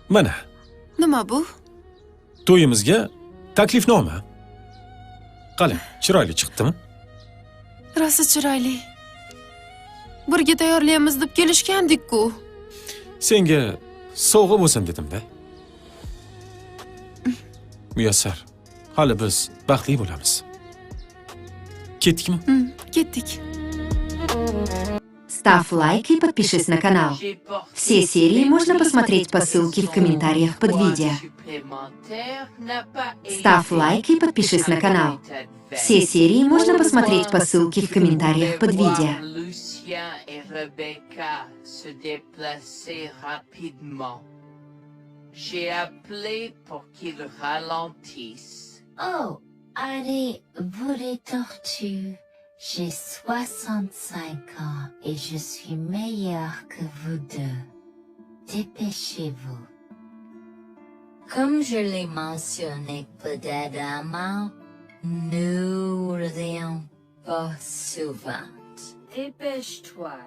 Mana, Nima bu? to'yimizga taklifnoma. Qani, chiroyli chiqdimi? Rosa chiroyli. Birga tayyorlaymiz deb kelishgandik-ku. Senga sovg'a bo'lsin dedim-da. Muyassar, hali biz baxtli bo'lamiz. Ketdikmi? Ketdik. Ставь лайк и подпишись на канал. Все серии можно посмотреть по ссылке в комментариях под видео. Ставь лайк и подпишись на канал. Все серии можно посмотреть по ссылке в комментариях под видео. Lucien et Rebecca se déplacer rapidement. J'ai appelé pour qu'ils ralentissent. Oh, allez, vous les tortues. J'ai 65 ans et je suis meilleure que vous deux. Dépêchez-vous. Comme je l'ai mentionné peut-être avant, nous rions pas souvent. Dépêche-toi,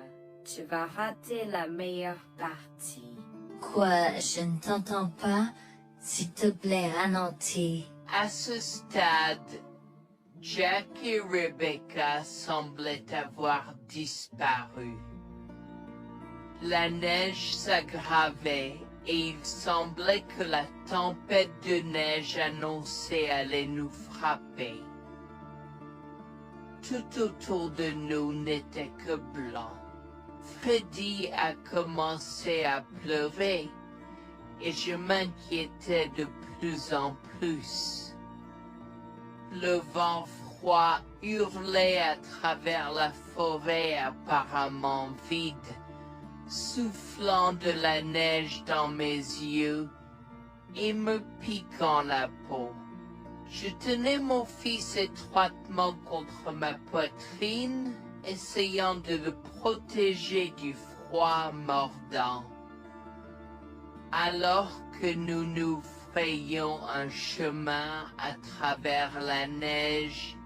tu vas rater la meilleure partie. Quoi, je ne t'entends pas? S'il te plaît, ralentis. À ce stade, Jack et Rebecca semblaient avoir disparu. La neige s'aggravait et il semblait que la tempête de neige annoncée allait nous frapper. Tout autour de nous n'était que blanc. Freddy a commencé à pleurer et je m'inquiétais de plus en plus. Le vent froid hurlait à travers la forêt apparemment vide, soufflant de la neige dans mes yeux et me piquant la peau. Je tenais mon fils étroitement contre ma poitrine, essayant de le protéger du froid mordant. Alors que nous nous frayions un chemin à travers la neige,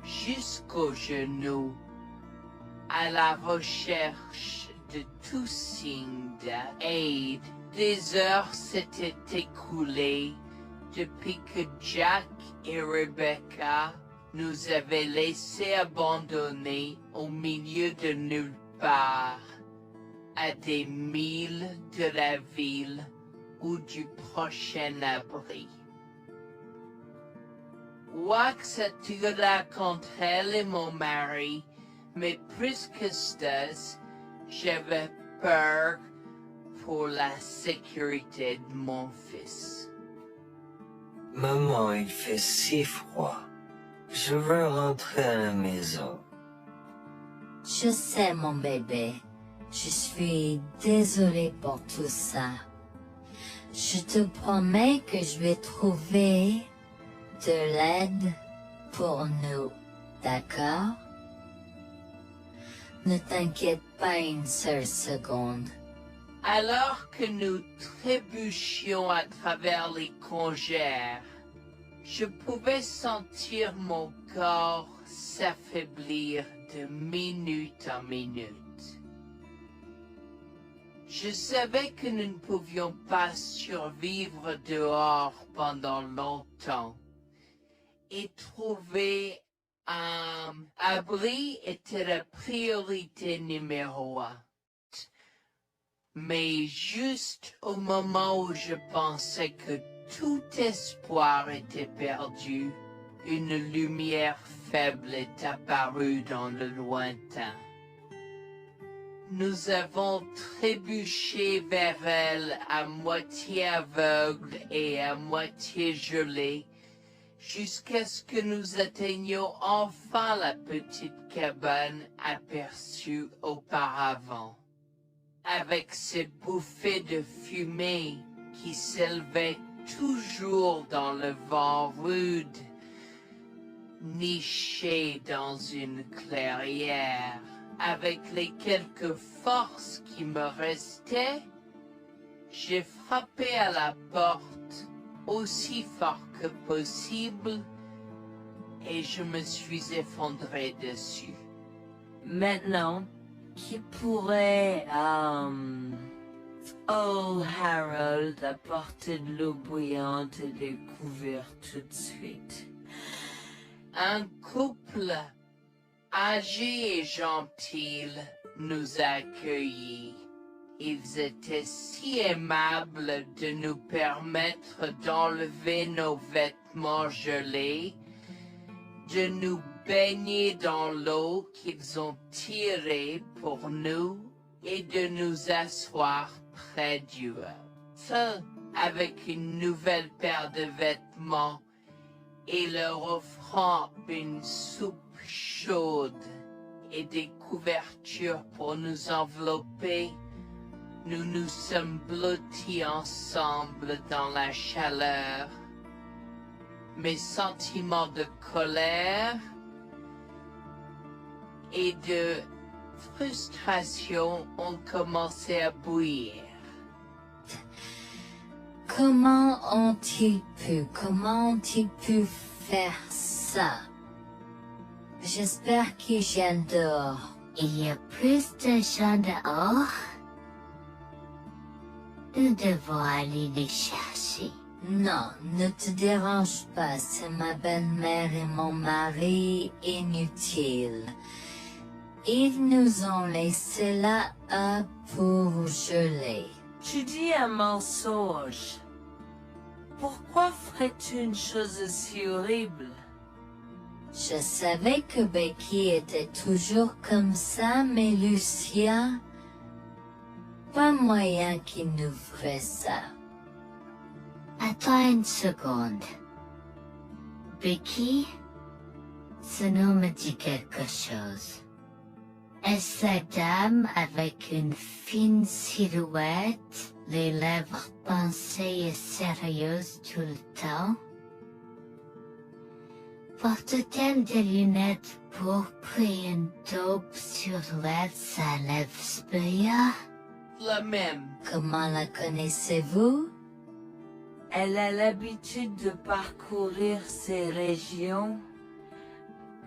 jusqu'aux genoux, à la recherche de tout signe d'aide, des heures s'étaient écoulées depuis que Jack et Rebecca nous avaient laissés abandonnés au milieu de nulle part, à des milles de la ville ou du prochain abri. Wax attira contre elle et mon mari, mais plus que ça, j'avais peur pour la sécurité de mon fils. Maman, il fait si froid. Je veux rentrer à la maison. Je sais, mon bébé. Je suis désolée pour tout ça. Je te promets que je vais trouver de l'aide pour nous, d'accord? Ne t'inquiète pas une seule seconde. Alors que nous trébuchions à travers les congères, je pouvais sentir mon corps s'affaiblir de minute en minute. Je savais que nous ne pouvions pas survivre dehors pendant longtemps, et trouver un abri était la priorité numéro 1. Mais juste au moment où je pensais que tout espoir était perdu, une lumière faible est apparue dans le lointain. Nous avons trébuché vers elle à moitié aveugle et à moitié gelé, jusqu'à ce que nous atteignions enfin la petite cabane aperçue auparavant, avec ses bouffées de fumée qui s'élevaient toujours dans le vent rude, nichée dans une clairière. Avec les quelques forces qui me restaient, j'ai frappé à la porte aussi fort que possible et je me suis effondré dessus. Maintenant, qui pourrait, oh, Harold, apporter de l'eau bouillante et des couverts tout de suite. Un couple âgé et gentil nous a accueillis. Ils étaient si aimables de nous permettre d'enlever nos vêtements gelés, de nous baigner dans l'eau qu'ils ont tirée pour nous et de nous asseoir près d'eux. Seuls avec une nouvelle paire de vêtements et leur offrant une soupe chaude et des couvertures pour nous envelopper, nous nous sommes blottis ensemble dans la chaleur. Mes sentiments de colère et de frustration ont commencé à bouillir. Comment ont-ils pu faire ça? J'espère qu'ils viennent dehors. Il y a plus de gens dehors? Nous devons aller les chercher. Non, ne te dérange pas, c'est ma belle-mère et mon mari inutiles. Ils nous ont laissé là pour geler. Tu dis un mensonge. Pourquoi ferais-tu une chose aussi horrible? Je savais que Becky était toujours comme ça, mais Lucia, pas moyen qu'il nous ferait ça. Attends une seconde. Becky, ce nom me dit quelque chose. Est-ce la dame avec une fine silhouette, les lèvres pincées et sérieuses tout le temps? Porte-t-elle des lunettes pourpres et une taupe sur l'aide sa lèvre spéa? La même. Comment la connaissez-vous? Elle a l'habitude de parcourir ces régions,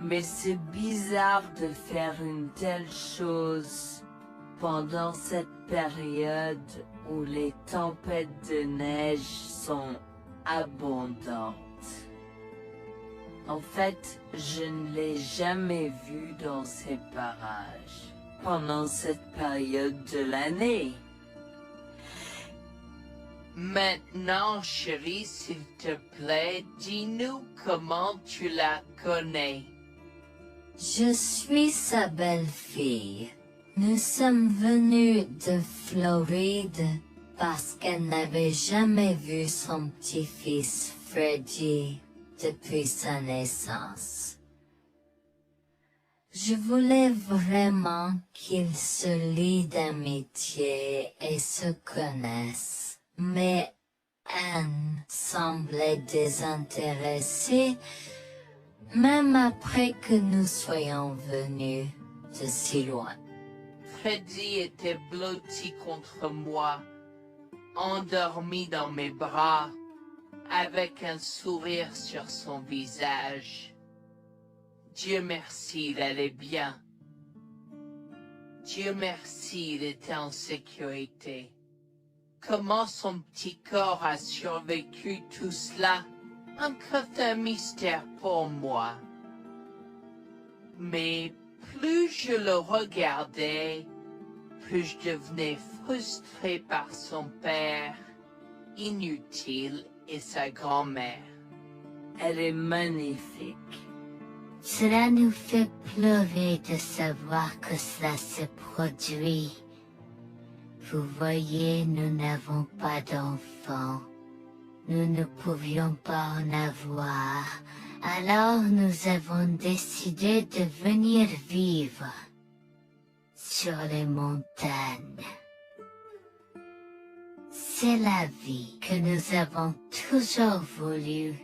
mais c'est bizarre de faire une telle chose pendant cette période où les tempêtes de neige sont abondantes. En fait, je ne l'ai jamais vue dans ces parages pendant cette période de l'année. Maintenant, chérie, s'il te plaît, dis-nous comment tu la connais. Je suis sa belle-fille. Nous sommes venus de Floride parce qu'elle n'avait jamais vu son petit-fils Freddy depuis sa naissance. Je voulais vraiment qu'ils se lient d'amitié et se connaissent. Mais Anne semblait désintéressée, même après que nous soyons venus de si loin. Freddy était blotti contre moi, endormi dans mes bras, avec un sourire sur son visage. Dieu merci, il allait bien. Dieu merci, il était en sécurité. Comment son petit corps a survécu tout cela? Encore un mystère pour moi. Mais plus je le regardais, plus je devenais frustré par son père, inutile, et sa grand-mère. Elle est magnifique. Cela nous fait pleurer de savoir que cela se produit. Vous voyez, nous n'avons pas d'enfants. Nous ne pouvions pas en avoir. Alors nous avons décidé de venir vivre sur les montagnes. C'est la vie que nous avons toujours voulu,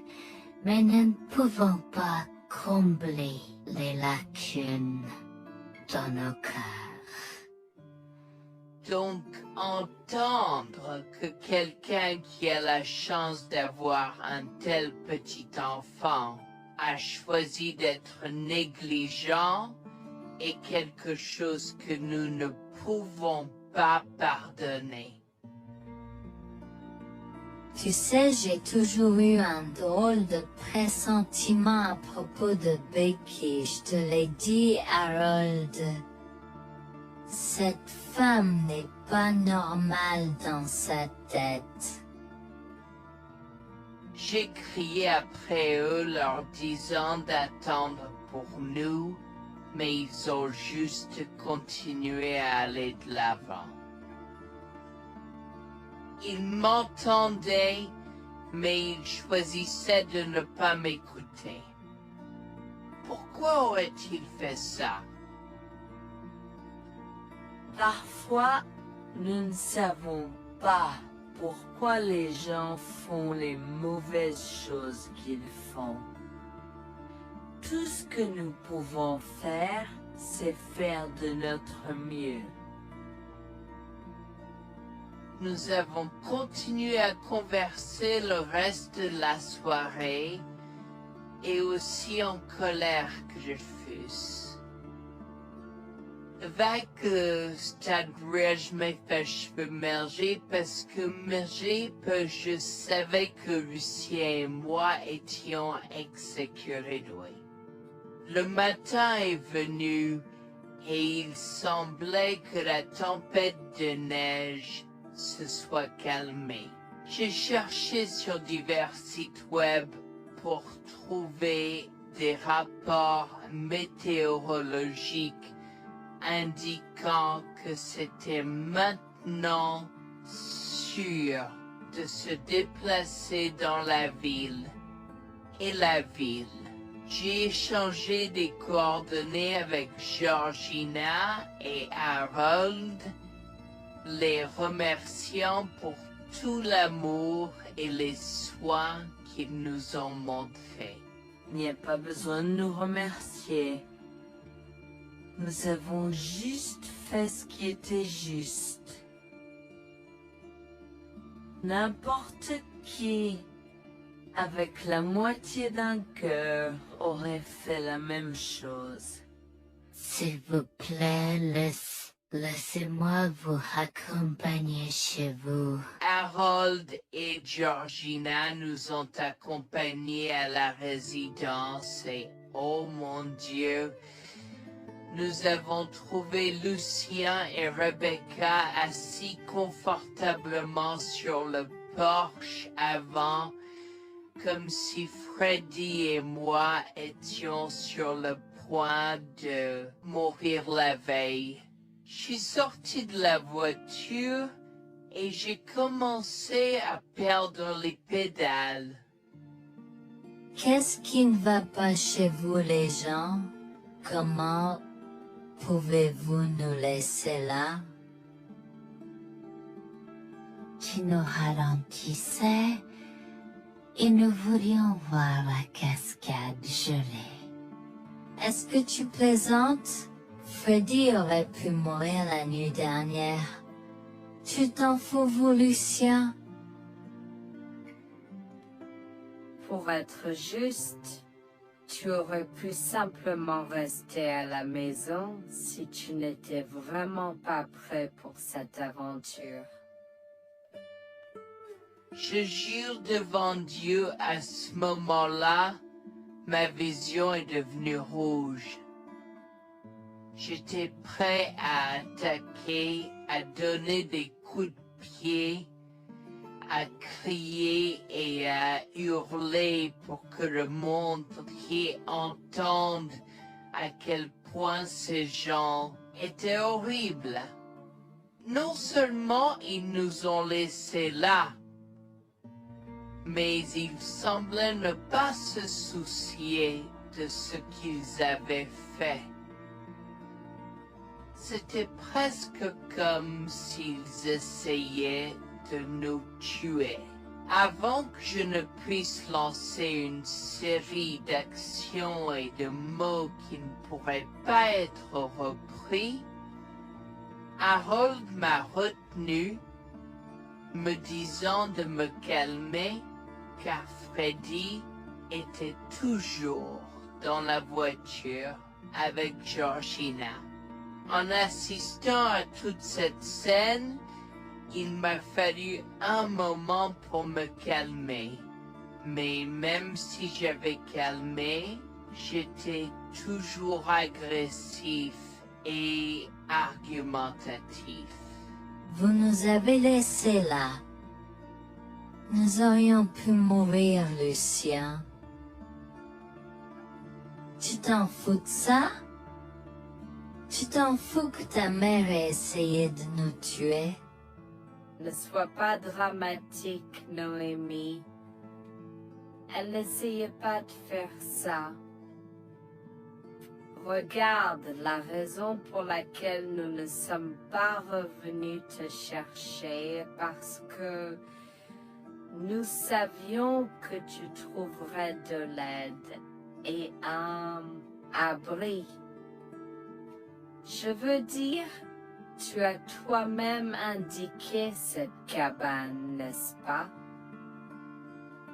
mais nous ne pouvons pas combler les lacunes dans nos cœurs. Donc, entendre que quelqu'un qui a la chance d'avoir un tel petit enfant a choisi d'être négligent est quelque chose que nous ne pouvons pas pardonner. Tu sais, j'ai toujours eu un drôle de pressentiment à propos de Becky, je te l'ai dit, Harold. Cette femme n'est pas normale dans sa tête. J'ai crié après eux leur disant d'attendre pour nous, mais ils ont juste continué à aller de l'avant. Ils m'entendaient, mais ils choisissaient de ne pas m'écouter. Pourquoi aurait-il fait ça? Parfois, nous ne savons pas pourquoi les gens font les mauvaises choses qu'ils font. Tout ce que nous pouvons faire, c'est faire de notre mieux. Nous avons continué à converser le reste de la soirée, et aussi en colère que je fusse. Avec je m'ai fait cheveux merger parce que je savais que Lucien et moi étions exécurés. Le matin est venu et il semblait que la tempête de neige se soit calmée. J'ai cherché sur divers sites web pour trouver des rapports météorologiques indiquant que c'était maintenant sûr de se déplacer dans la ville. Et la ville. J'ai échangé des coordonnées avec Georgina et Harold, les remerciant pour tout l'amour et les soins qu'ils nous ont montrés. Il n'y a pas besoin de nous remercier. Nous avons juste fait ce qui était juste. N'importe qui, avec la moitié d'un cœur, aurait fait la même chose. S'il vous plaît, laissez-moi vous accompagner chez vous. Harold et Georgina nous ont accompagnés à la résidence et, oh mon Dieu, nous avons trouvé Lucien et Rebecca assis confortablement sur le porche avant, comme si Freddy et moi étions sur le point de mourir la veille. Je suis sorti de la voiture et j'ai commencé à perdre les pédales. Qu'est-ce qui ne va pas chez vous, les gens? Comment pouvez-vous nous laisser là? Tu nous ralentissais et nous voulions voir la cascade gelée. Est-ce que tu plaisantes? Freddy aurait pu mourir la nuit dernière. Tu t'en fous, vous, Lucien? Pour être juste, tu aurais pu simplement rester à la maison si tu n'étais vraiment pas prêt pour cette aventure. Je jure devant Dieu, à ce moment-là, ma vision est devenue rouge. J'étais prêt à attaquer, à donner des coups de pied, à crier et à hurler pour que le monde entier entende à quel point ces gens étaient horribles. Non seulement ils nous ont laissés là, mais ils semblaient ne pas se soucier de ce qu'ils avaient fait. C'était presque comme s'ils essayaient de nous tuer. Avant que je ne puisse lancer une série d'actions et de mots qui ne pourraient pas être repris, Harold m'a retenu, me disant de me calmer, car Freddy était toujours dans la voiture avec Georgina. En assistant à toute cette scène, il m'a fallu un moment pour me calmer. Mais même si j'avais calmé, j'étais toujours agressif et argumentatif. Vous nous avez laissés là. Nous aurions pu mourir, Lucien. Tu t'en fous de ça? Tu t'en fous que ta mère ait essayé de nous tuer? Ne sois pas dramatique, Noémie. Elle n'essayait pas de faire ça. Regarde, la raison pour laquelle nous ne sommes pas revenus te chercher est parce que nous savions que tu trouverais de l'aide et un abri. Je veux dire, tu as toi-même indiqué cette cabane, n'est-ce pas?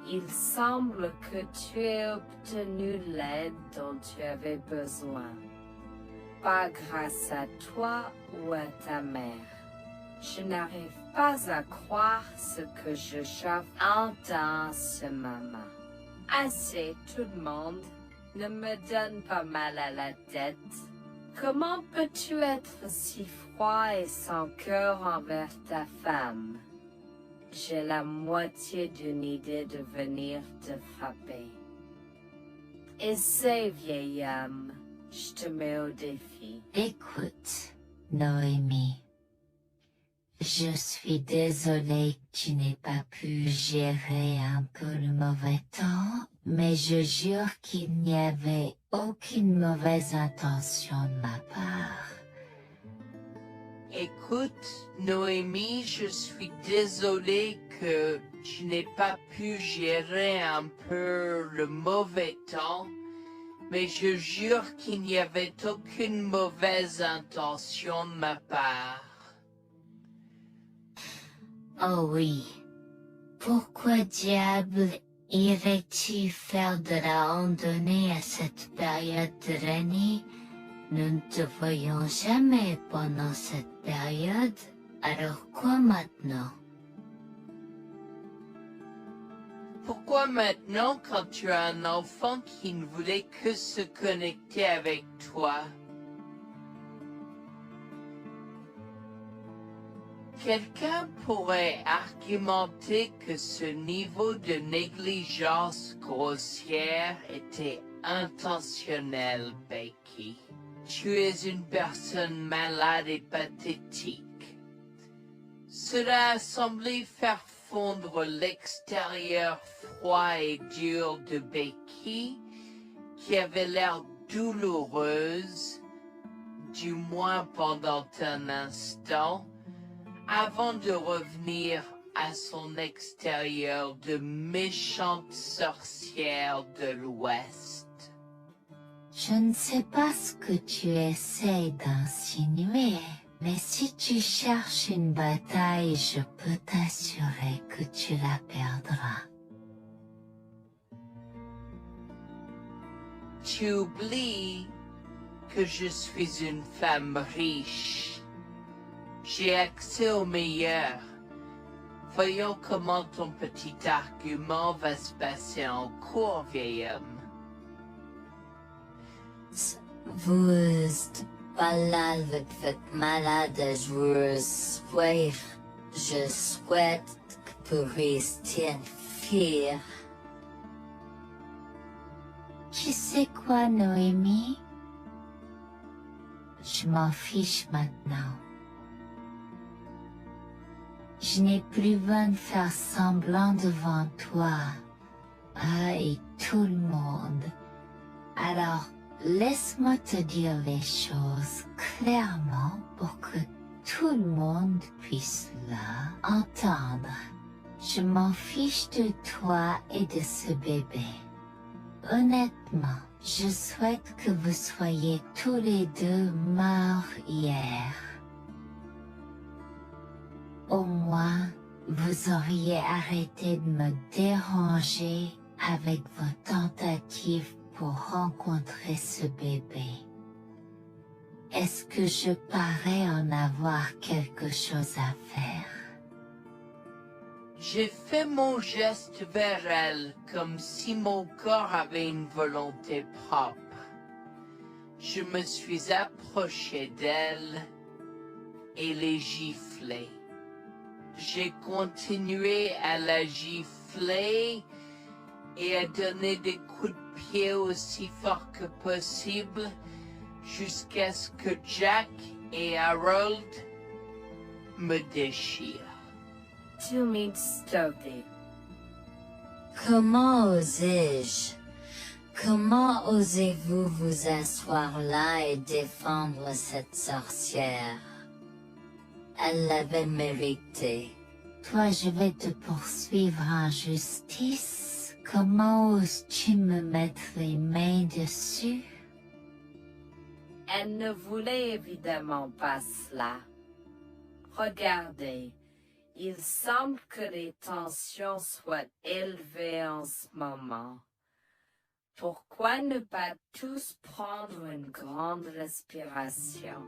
Il semble que tu aies obtenu l'aide dont tu avais besoin. Pas grâce à toi ou à ta mère. Je n'arrive pas à croire ce que j'entends en ce moment. Assez, tout le monde. Ne me donne pas mal à la tête. Comment peux-tu être si froid et sans cœur envers ta femme? J'ai la moitié d'une idée de venir te frapper. Essaie, vieil homme. Je te mets au défi. Écoute, Noémie. Je suis désolée que tu n'aies pas pu gérer un peu le mauvais temps, mais je jure qu'il n'y avait aucune mauvaise intention de ma part. Écoute, Noémie, je suis désolé que tu n'aies pas pu gérer un peu le mauvais temps, mais je jure qu'il n'y avait aucune mauvaise intention de ma part. Oh oui. Pourquoi diable irais-tu faire de la randonnée à cette période de l'année? Nous ne te voyons jamais pendant cette période, alors quoi maintenant? Pourquoi maintenant quand tu as un enfant qui ne voulait que se connecter avec toi? Quelqu'un pourrait argumenter que ce niveau de négligence grossière était intentionnel, Becky. Tu es une personne malade et pathétique. Cela a semblé faire fondre l'extérieur froid et dur de Becky, qui avait l'air douloureuse, du moins pendant un instant, avant de revenir à son extérieur de méchante sorcière de l'Ouest. Je ne sais pas ce que tu essaies d'insinuer, mais si tu cherches une bataille, je peux t'assurer que tu la perdras. Tu oublies que je suis une femme riche. J'ai accès au meilleur. Voyons comment ton petit argument va se passer en cours, vieil homme. Vous êtes pas là avec votre malade joueuse. Je souhaite que vous restiez fiers. Tu sais quoi, Noémie? Je m'en fiche maintenant. Je n'ai plus besoin de faire semblant devant toi et tout le monde. Alors, laisse-moi te dire les choses clairement pour que tout le monde puisse entendre. Je m'en fiche de toi et de ce bébé. Honnêtement, je souhaite que vous soyez tous les deux morts hier. Au moins, vous auriez arrêté de me déranger avec vos tentatives pour rencontrer ce bébé. Est-ce que je parais en avoir quelque chose à faire? J'ai fait mon geste vers elle comme si mon corps avait une volonté propre. Je me suis approché d'elle et l'ai giflée. J'ai continué à la gifler et à donner des coups de pied aussi forts que possible jusqu'à ce que Jack et Harold me déchirent. Tu m'es stoppé. Comment osais-je? Comment osez-vous vous asseoir là et défendre cette sorcière? Elle l'avait mérité. Toi, je vais te poursuivre en justice. Comment oses-tu me mettre les mains dessus? Elle ne voulait évidemment pas cela. Regardez, il semble que les tensions soient élevées en ce moment. Pourquoi ne pas tous prendre une grande respiration?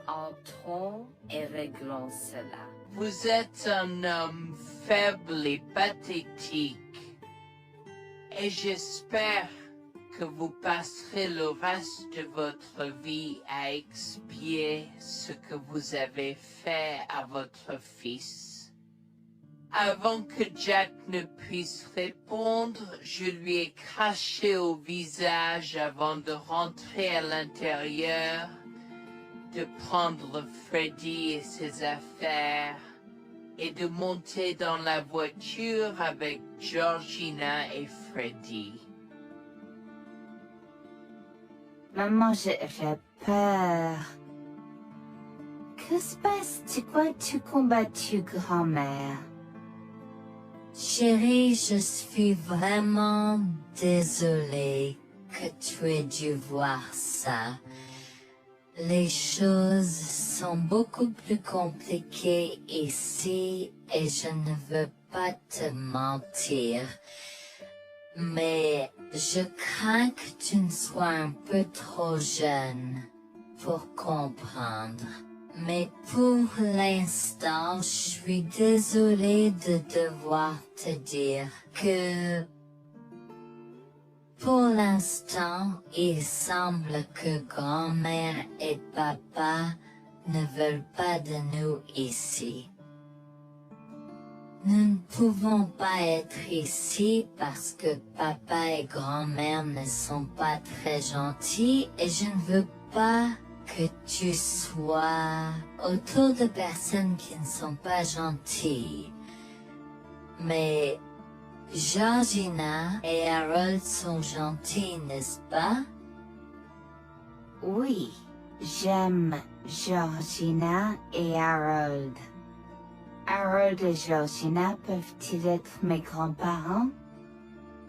Entrons et réglons cela. Vous êtes un homme faible et pathétique, et j'espère que vous passerez le reste de votre vie à expier ce que vous avez fait à votre fils. Avant que Jack ne puisse répondre, je lui ai craché au visage avant de rentrer à l'intérieur, de prendre Freddy et ses affaires et de monter dans la voiture avec Georgina et Freddy. Maman, j'ai peur. Que se passe-t-il? Pourquoi tu combattu, grand-mère? Chérie, je suis vraiment désolée que tu aies dû voir ça. Les choses sont beaucoup plus compliquées ici et je ne veux pas te mentir. Mais je crains que tu ne sois un peu trop jeune pour comprendre. Mais pour l'instant, je suis désolée de devoir te dire que pour l'instant, il semble que grand-mère et papa ne veulent pas de nous ici. Nous ne pouvons pas être ici parce que papa et grand-mère ne sont pas très gentils et je ne veux pas que tu sois autour de personnes qui ne sont pas gentilles. Mais Georgina et Harold sont gentils, n'est-ce pas? Oui, j'aime Georgina et Harold. Harold et Georgina peuvent-ils être mes grands-parents?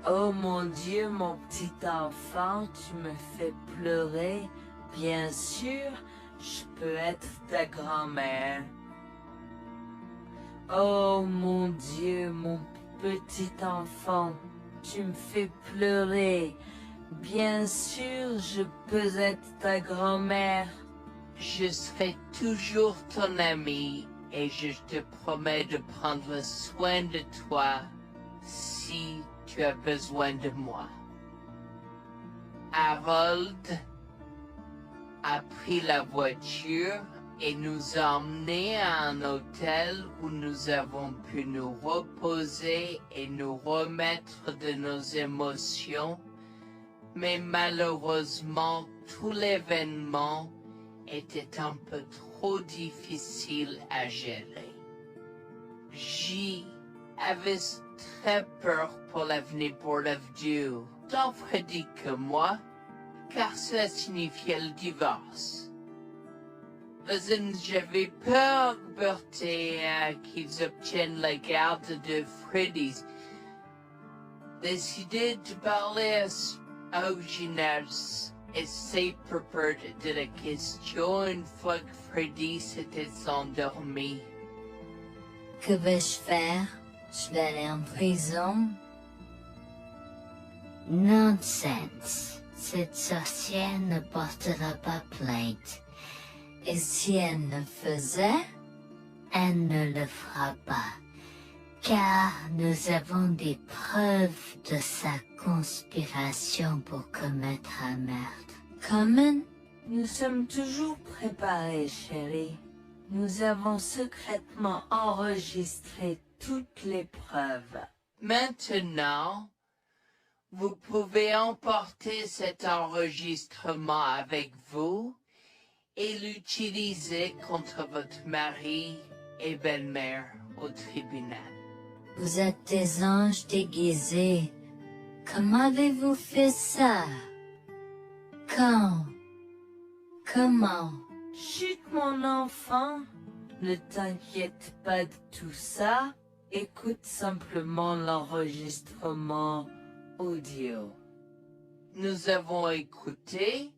Oh mon Dieu, mon petit enfant, tu me fais pleurer. Bien sûr, je peux être ta grand-mère. Oh mon Dieu, mon petit enfant, tu me fais pleurer. Bien sûr, je peux être ta grand-mère. Je serai toujours ton ami et je te promets de prendre soin de toi si tu as besoin de moi. Harold a pris la voiture et nous a emmenés à un hôtel où nous avons pu nous reposer et nous remettre de nos émotions, mais malheureusement tout l'événement était un peu trop difficile à gérer. J'y avais très peur pour l'avenir Board of Dieu, tant Freddy que moi, car cela signifiait le divorce. Mais j'avais peur, Bertie, qu'ils obtiennent la garde de Freddy. Décidé de parler au gymnase et s'est préparé de la question une fois que Freddy s'était endormi. Que vais-je faire? Je vais aller en prison? Nonsense. cette sorcière ne portera pas plainte. Et si elle le faisait, elle ne le fera pas. Car nous avons des preuves de sa conspiration pour commettre un meurtre. Comment? Nous sommes toujours préparés, chérie. Nous avons secrètement enregistré toutes les preuves. Maintenant, vous pouvez emporter cet enregistrement avec vous et l'utiliser contre votre mari et belle-mère au tribunal. Vous êtes des anges déguisés. Comment avez-vous fait ça? Quand? Comment? Chut, mon enfant, ne t'inquiète pas de tout ça. Écoute simplement l'enregistrement audio. Nous avons écouté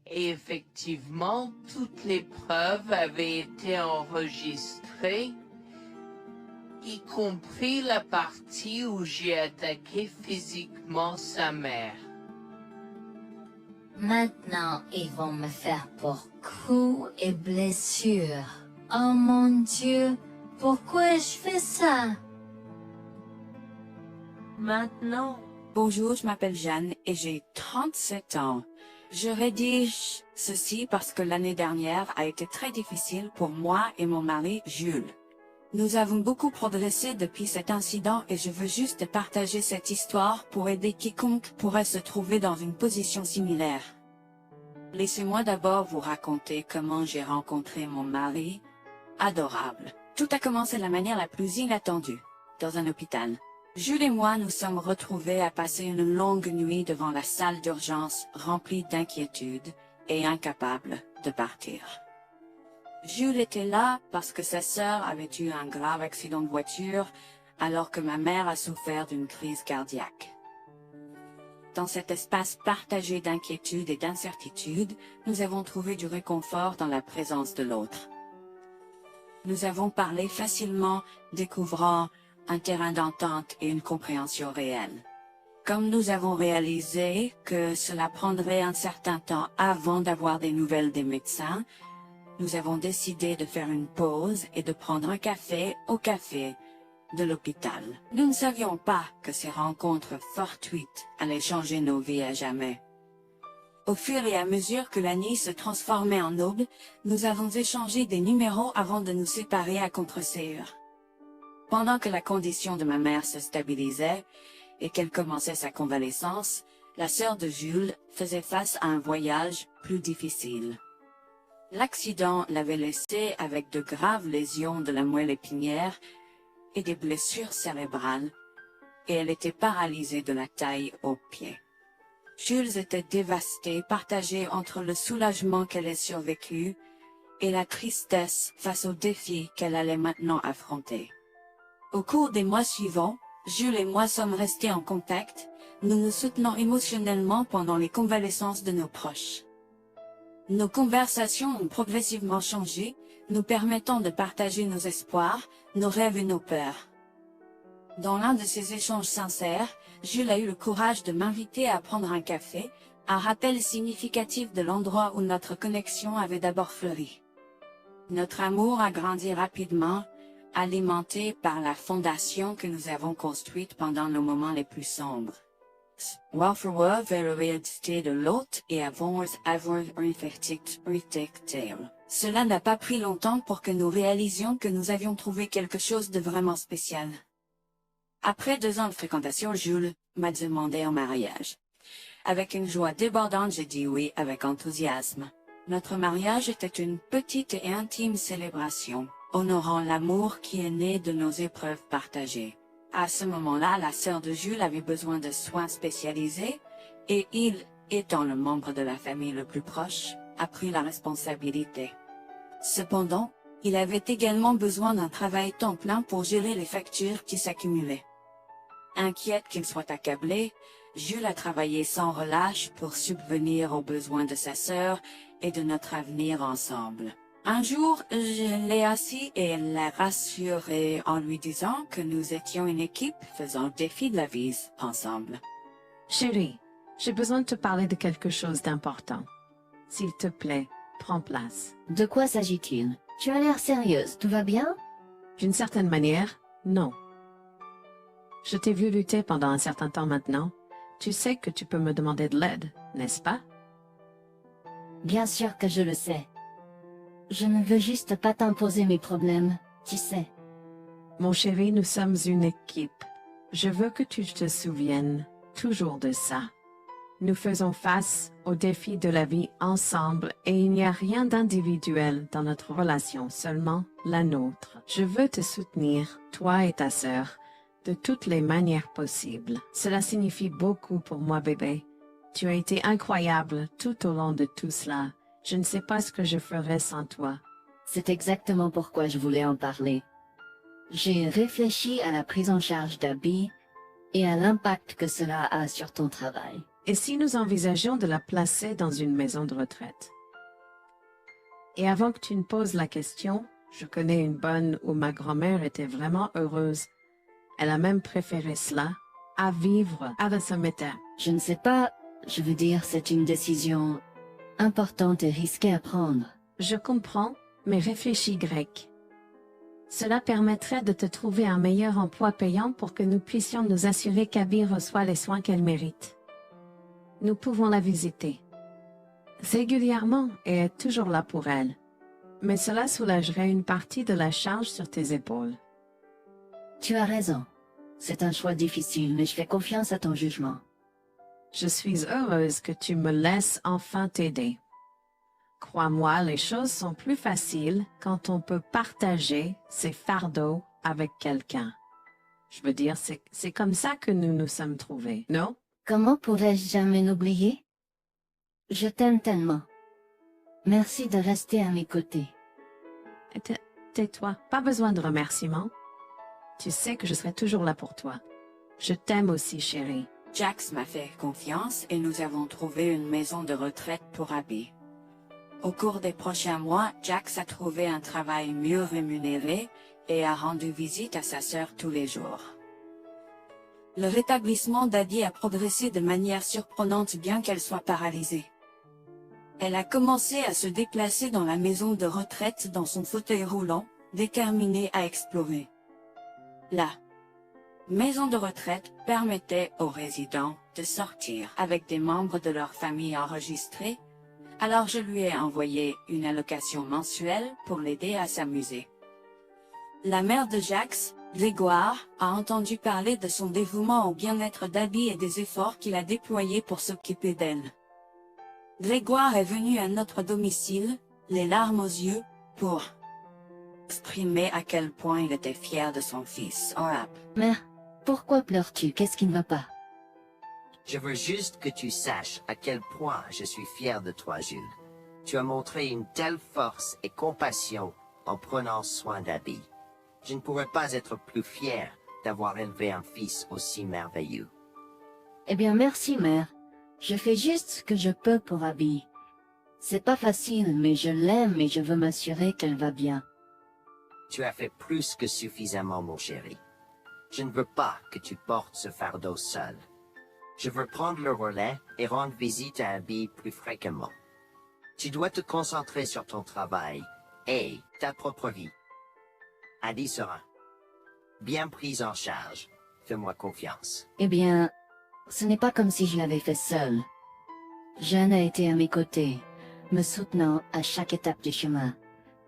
et effectivement toutes les preuves avaient été enregistrées, y compris la partie où j'ai attaqué physiquement sa mère. Maintenant, ils vont me faire pour coups et blessures. Oh mon Dieu, pourquoi je fais ça? Maintenant, Bonjour, je m'appelle Jeanne et j'ai 37 ans. Je rédige ceci parce que l'année dernière a été très difficile pour moi et mon mari Jules. Nous avons beaucoup progressé depuis cet incident et je veux juste partager cette histoire pour aider quiconque pourrait se trouver dans une position similaire. Laissez-moi d'abord vous raconter comment j'ai rencontré mon mari, adorable. Tout a commencé de la manière la plus inattendue, dans un hôpital. Jules et moi nous sommes retrouvés à passer une longue nuit devant la salle d'urgence remplie d'inquiétude et incapables de partir. Jules était là parce que sa sœur avait eu un grave accident de voiture alors que ma mère a souffert d'une crise cardiaque. Dans cet espace partagé d'inquiétude et d'incertitude, nous avons trouvé du réconfort dans la présence de l'autre. Nous avons parlé facilement, découvrant un terrain d'entente et une compréhension réelle. Comme nous avons réalisé que cela prendrait un certain temps avant d'avoir des nouvelles des médecins, nous avons décidé de faire une pause et de prendre un café au café de l'hôpital. Nous ne savions pas que ces rencontres fortuites allaient changer nos vies à jamais. Au fur et à mesure que la nuit se transformait en aube, nous avons échangé des numéros avant de nous séparer à contre-séance. Pendant que la condition de ma mère se stabilisait et qu'elle commençait sa convalescence, la sœur de Jules faisait face à un voyage plus difficile. L'accident l'avait laissée avec de graves lésions de la moelle épinière et des blessures cérébrales, et elle était paralysée de la taille aux pieds. Jules était dévasté, partagé entre le soulagement qu'elle ait survécu et la tristesse face aux défis qu'elle allait maintenant affronter. Au cours des mois suivants, Jules et moi sommes restés en contact, nous nous soutenons émotionnellement pendant les convalescences de nos proches. Nos conversations ont progressivement changé, nous permettant de partager nos espoirs, nos rêves et nos peurs. Dans l'un de ces échanges sincères, Jules a eu le courage de m'inviter à prendre un café, un rappel significatif de l'endroit où notre connexion avait d'abord fleuri. Notre amour a grandi rapidement, alimenté par la fondation que nous avons construite pendant nos moments les plus sombres. Varför vers la réalité de l'autre et avons avoir un. Cela n'a pas pris longtemps pour que nous réalisions que nous avions trouvé quelque chose de vraiment spécial. Après 2 ans de fréquentation, Jules m'a demandé en mariage. Avec une joie débordante, j'ai dit oui avec enthousiasme. Notre mariage était une petite et intime célébration, honorant l'amour qui est né de nos épreuves partagées. À ce moment-là, la sœur de Jules avait besoin de soins spécialisés, et il, étant le membre de la famille le plus proche, a pris la responsabilité. Cependant, il avait également besoin d'un travail temps plein pour gérer les factures qui s'accumulaient. Inquiète qu'il soit accablé, Jules a travaillé sans relâche pour subvenir aux besoins de sa sœur et de notre avenir ensemble. Un jour, je l'ai assis et l'ai rassuré en lui disant que nous étions une équipe faisant le défi de la vie ensemble. Chérie, J'ai besoin de te parler de quelque chose d'important. S'il te plaît, prends place. De quoi s'agit-il? Tu as l'air sérieuse, tout va bien? D'une certaine manière, non. Je t'ai vu lutter pendant un certain temps maintenant. Tu sais que tu peux me demander de l'aide, n'est-ce pas? Bien sûr que je le sais. Je ne veux juste pas t'imposer mes problèmes, tu sais. Mon chéri, nous sommes une équipe. Je veux que tu te souviennes toujours de ça. Nous faisons face aux défis de la vie ensemble et il n'y a rien d'individuel dans notre relation, seulement la nôtre. Je veux te soutenir, toi et ta sœur, de toutes les manières possibles. Cela signifie beaucoup pour moi, bébé. Tu as été incroyable tout au long de tout cela. Je ne sais pas ce que je ferais sans toi. C'est exactement pourquoi je voulais en parler. J'ai réfléchi à la prise en charge d'Abby et à l'impact que cela a sur ton travail. Et si nous envisageons de la placer dans une maison de retraite? Et avant que tu ne poses la question, je connais une bonne où ma grand-mère était vraiment heureuse. Elle a même préféré cela à vivre à la Sommet. Je ne sais pas, je veux dire, c'est une décision importante et risquée à prendre. Je comprends, mais réfléchis, Greg. Cela permettrait de te trouver un meilleur emploi payant pour que nous puissions nous assurer qu'Abby reçoit les soins qu'elle mérite. Nous pouvons la visiter régulièrement et être toujours là pour elle. Mais cela soulagerait une partie de la charge sur tes épaules. Tu as raison. C'est un choix difficile, mais je fais confiance à ton jugement. Je suis heureuse que tu me laisses enfin t'aider. Crois-moi, les choses sont plus faciles quand on peut partager ses fardeaux avec quelqu'un. Je veux dire, c'est comme ça que nous nous sommes trouvés, non? Comment pourrais-je jamais l'oublier? Je t'aime tellement. Merci de rester à mes côtés. Tais-toi, pas besoin de remerciements. Tu sais que je serai toujours là pour toi. Je t'aime aussi, chérie. Jax m'a fait confiance et nous avons trouvé une maison de retraite pour Abby. Au cours des prochains mois, Jax a trouvé un travail mieux rémunéré et a rendu visite à sa sœur tous les jours. Le rétablissement d'Abby a progressé de manière surprenante bien qu'elle soit paralysée. Elle a commencé à se déplacer dans la maison de retraite dans son fauteuil roulant, déterminée à explorer. La maison de retraite permettait aux résidents de sortir avec des membres de leur famille enregistrés, alors je lui ai envoyé une allocation mensuelle pour l'aider à s'amuser. La mère de Jax, Grégoire, a entendu parler de son dévouement au bien-être d'Abby et des efforts qu'il a déployés pour s'occuper d'elle. Grégoire est venu à notre domicile, les larmes aux yeux, pour exprimer à quel point il était fier de son fils. Mère, pourquoi pleures-tu? Qu'est-ce qui ne va pas? Je veux juste que tu saches à quel point je suis fier de toi, Jules. Tu as montré une telle force et compassion en prenant soin d'Abby. Je ne pourrais pas être plus fier d'avoir élevé un fils aussi merveilleux. Eh bien, merci, mère. Je fais juste ce que je peux pour Abby. C'est pas facile, mais je l'aime et je veux m'assurer qu'elle va bien. Tu as fait plus que suffisamment, mon chéri. Je ne veux pas que tu portes ce fardeau seul. Je veux prendre le relais et rendre visite à Abby plus fréquemment. Tu dois te concentrer sur ton travail et ta propre vie. Abby sera bien prise en charge. Fais-moi confiance. Eh bien, ce n'est pas comme si je l'avais fait seule. Jeanne a été à mes côtés, me soutenant à chaque étape du chemin.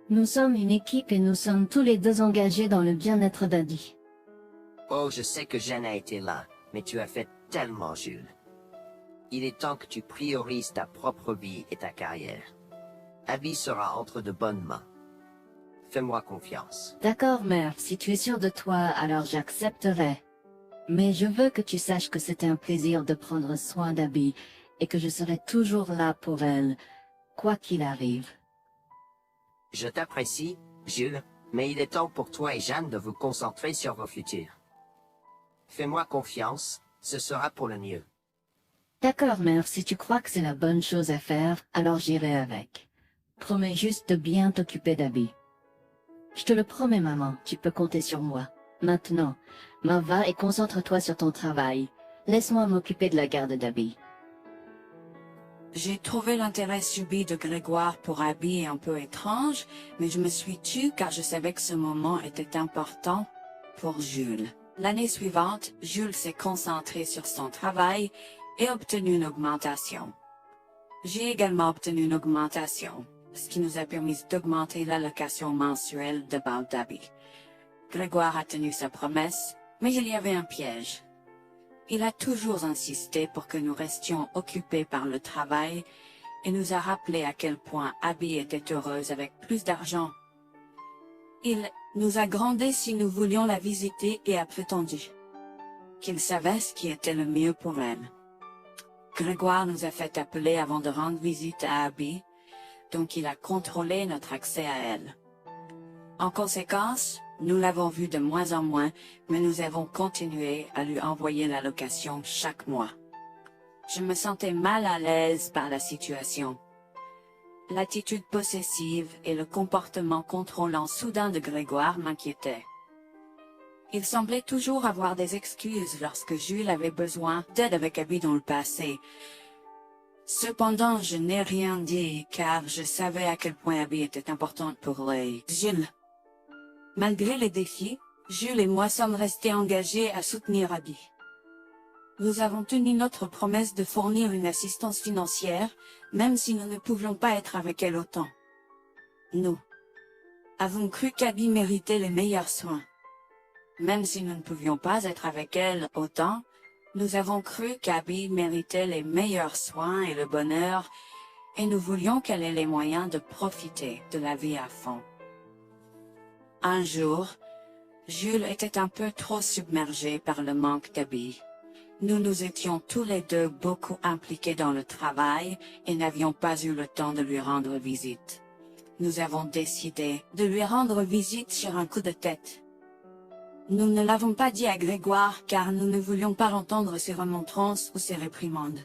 Nous sommes une équipe et nous sommes tous les deux engagés dans le bien-être d'Abby. Oh, je sais que Jeanne a été là, mais tu as fait tellement, Jules. Il est temps que tu priorises ta propre vie et ta carrière. Abby sera entre de bonnes mains. Fais-moi confiance. D'accord, mère, si tu es sûre de toi, alors j'accepterai. Mais je veux que tu saches que c'était un plaisir de prendre soin d'Abby et que je serai toujours là pour elle, quoi qu'il arrive. Je t'apprécie, Jules, mais il est temps pour toi et Jeanne de vous concentrer sur vos futurs. Fais-moi confiance, ce sera pour le mieux. D'accord, mère, si tu crois que c'est la bonne chose à faire, alors j'irai avec. Promets juste de bien t'occuper d'Abby. Je te le promets, maman, tu peux compter sur moi. Maintenant, va et concentre-toi sur ton travail. Laisse-moi m'occuper de la garde d'Abby. J'ai trouvé l'intérêt subi de Grégoire pour Abby un peu étrange, mais je me suis tue car je savais que ce moment était important pour Jules. L'année suivante, Jules s'est concentré sur son travail et obtenu une augmentation. J'ai également obtenu une augmentation, ce qui nous a permis d'augmenter l'allocation mensuelle de Bal d'Abby. Grégoire a tenu sa promesse, mais il y avait un piège. Il a toujours insisté pour que nous restions occupés par le travail et nous a rappelé à quel point Abby était heureuse avec plus d'argent. Il nous a grondé si nous voulions la visiter et a prétendu qu'il savait ce qui était le mieux pour elle. Grégoire nous a fait appeler avant de rendre visite à Abby, donc il a contrôlé notre accès à elle. En conséquence, nous l'avons vue de moins en moins, mais nous avons continué à lui envoyer l'allocation chaque mois. Je me sentais mal à l'aise par la situation. L'attitude possessive et le comportement contrôlant soudain de Grégoire m'inquiétaient. Il semblait toujours avoir des excuses lorsque Jules avait besoin d'aide avec Abby dans le passé. Cependant, je n'ai rien dit car je savais à quel point Abby était importante pour Jules. Malgré les défis, Jules et moi sommes restés engagés à soutenir Abby. Nous avons tenu notre promesse de fournir une assistance financière, même si nous ne pouvions pas être avec elle autant. Nous avons cru qu'Abby méritait les meilleurs soins. Même si nous ne pouvions pas être avec elle autant, nous avons cru qu'Abby méritait les meilleurs soins et le bonheur, et nous voulions qu'elle ait les moyens de profiter de la vie à fond. Un jour, Jules était un peu trop submergé par le manque d'Abby. Nous nous étions tous les deux beaucoup impliqués dans le travail et n'avions pas eu le temps de lui rendre visite. Nous avons décidé de lui rendre visite sur un coup de tête. Nous ne l'avons pas dit à Grégoire car nous ne voulions pas entendre ses remontrances ou ses réprimandes.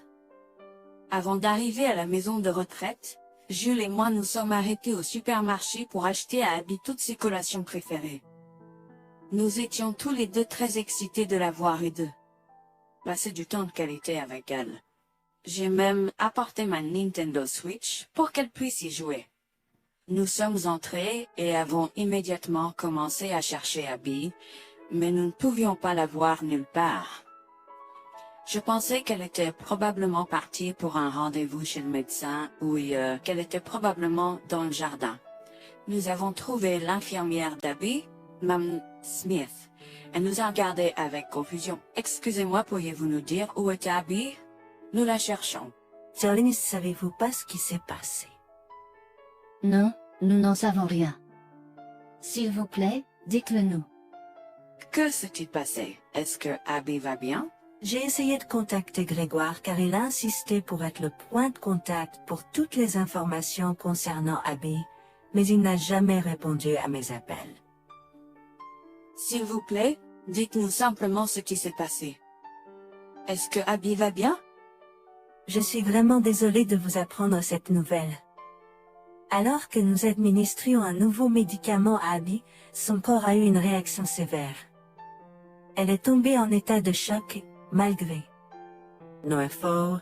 Avant d'arriver à la maison de retraite, Jules et moi nous sommes arrêtés au supermarché pour acheter à Abby toutes ses collations préférées. Nous étions tous les deux très excités de la voir et de passer du temps de qualité avec elle. J'ai même apporté ma Nintendo Switch pour qu'elle puisse y jouer. Nous sommes entrés et avons immédiatement commencé à chercher Abby, mais nous ne pouvions pas la voir nulle part. Je pensais qu'elle était probablement partie pour un rendez-vous chez le médecin ou qu'elle était probablement dans le jardin. Nous avons trouvé l'infirmière d'Abby, Mme Smith. Elle nous a regardés avec confusion. « Excusez-moi, pourriez-vous nous dire où est Abby? Nous la cherchons. » Charlie, ne savez-vous pas ce qui s'est passé? Non, nous n'en savons rien. S'il vous plaît, dites-le nous. Que s'est-il passé? Est-ce que Abby va bien? J'ai essayé de contacter Grégoire car il a insisté pour être le point de contact pour toutes les informations concernant Abby, mais il n'a jamais répondu à mes appels. S'il vous plaît, dites-nous simplement ce qui s'est passé. Est-ce que Abby va bien? Je suis vraiment désolée de vous apprendre cette nouvelle. Alors que nous administrions un nouveau médicament à Abby, son corps a eu une réaction sévère. Elle est tombée en état de choc, malgré nos efforts,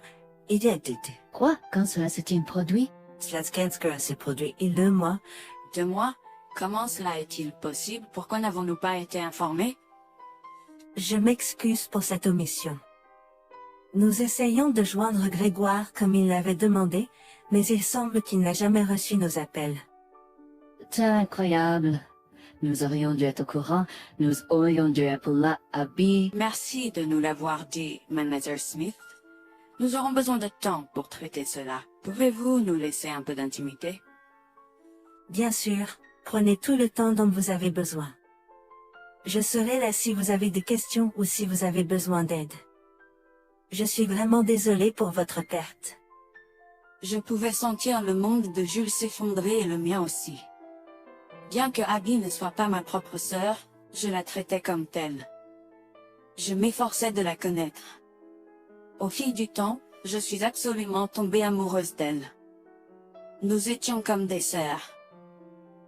il a été. Quoi? Quand cela s'est-il produit? Cela s'est produit il y a 2 mois. 2 mois? Comment cela est-il possible? Pourquoi n'avons-nous pas été informés? Je m'excuse pour cette omission. Nous essayons de joindre Grégoire comme il l'avait demandé, mais il semble qu'il n'a jamais reçu nos appels. C'est incroyable. Nous aurions dû être au courant, nous aurions dû appeler Abby. Merci de nous l'avoir dit, Manager Smith. Nous aurons besoin de temps pour traiter cela. Pouvez-vous nous laisser un peu d'intimité? Bien sûr, prenez tout le temps dont vous avez besoin. Je serai là si vous avez des questions ou si vous avez besoin d'aide. Je suis vraiment désolée pour votre perte. Je pouvais sentir le monde de Jules s'effondrer et le mien aussi. Bien que Abby ne soit pas ma propre sœur, je la traitais comme telle. Je m'efforçais de la connaître. Au fil du temps, je suis absolument tombée amoureuse d'elle. Nous étions comme des sœurs.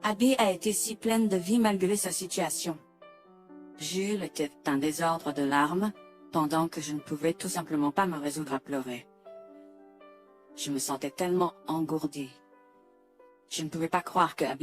Abby a été si pleine de vie malgré sa situation. Jules était un désordre de larmes, pendant que je ne pouvais tout simplement pas me résoudre à pleurer. Je me sentais tellement engourdie. Je ne pouvais pas croire que Abby